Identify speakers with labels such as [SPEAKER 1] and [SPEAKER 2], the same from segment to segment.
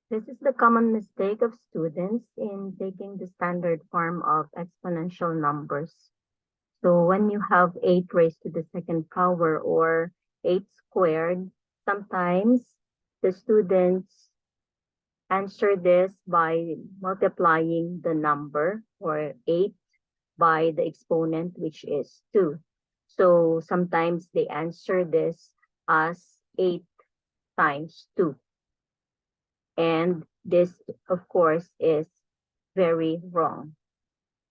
[SPEAKER 1] This is the common mistake of students in taking the standard form of exponential numbers. So when you have 8 raised to the second power or 8 squared, sometimes the students answer this by multiplying the number or 8 by the exponent, which is 2. So sometimes they answer this as 8 times 2. And this, of course, is very wrong.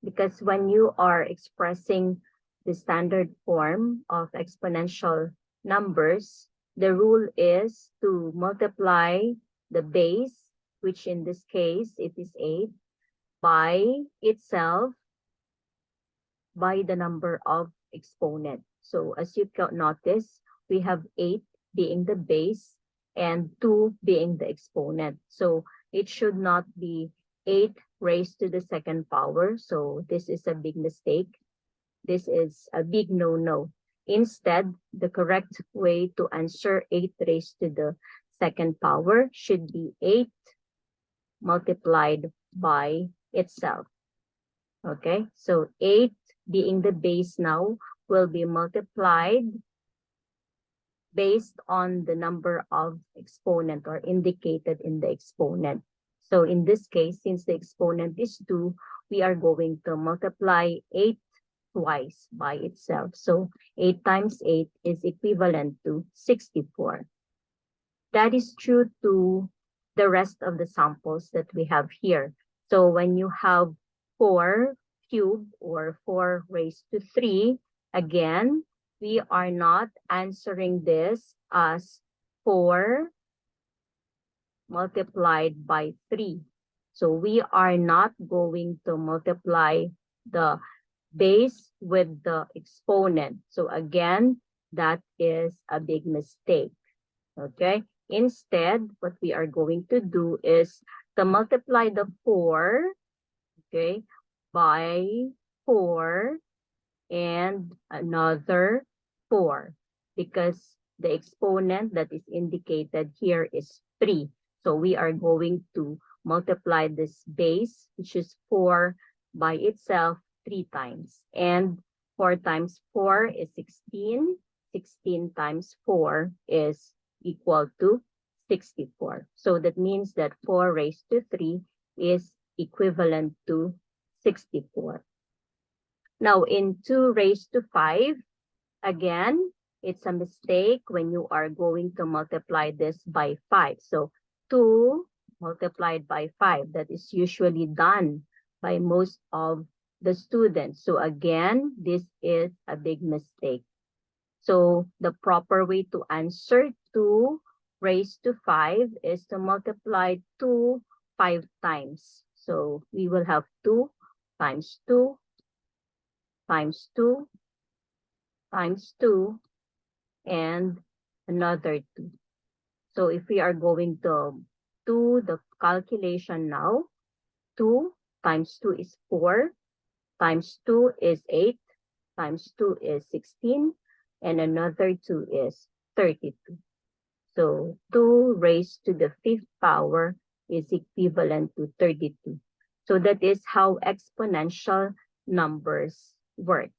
[SPEAKER 1] Because when you are expressing the standard form of exponential numbers, the rule is to multiply the base, which in this case, it is 8, by itself by the number of exponent. So as you can notice, we have 8 being the base and 2 being the exponent. So it should not be 8 raised to the second power. So this is a big mistake. This is a big no-no. Instead, the correct way to answer 8 raised to the second power should be 8 multiplied by itself. Okay, so 8 being the base now will be multiplied based on the number of exponent or indicated in the exponent. So in this case, since the exponent is 2, we are going to multiply 8 twice by itself. So 8 times 8 is equivalent to 64. That is true to the rest of the samples that we have here. So when you have 4 cubed or 4 raised to 3, again, we are not answering this as 4 multiplied by 3. So we are not going to multiply the base with the exponent. So again, that is a big mistake. Okay. Instead, what we are going to do is to multiply the 4, okay, by 4 and another 4, because the exponent that is indicated here is 3. So we are going to multiply this base, which is 4, by itself 3 times. And 4 times 4 is 16. 16 times 4 is equal to 64. So that means that 4 raised to 3 is equivalent to 64. Now in 2 raised to 5, again, it's a mistake when you are going to multiply this by 5. So 2 multiplied by 5, that is usually done by most of the students. So again, this is a big mistake. So the proper way to answer 2 raised to 5 is to multiply 2 5 times. So we will have 2 times 2 times 2 times 2 and another 2. So if we are going to do the calculation now, 2 times 2 is 4, times 2 is 8, times 2 is 16, and another 2 is 32. So 2 raised to the 5th power is equivalent to 32. So that is how exponential numbers work.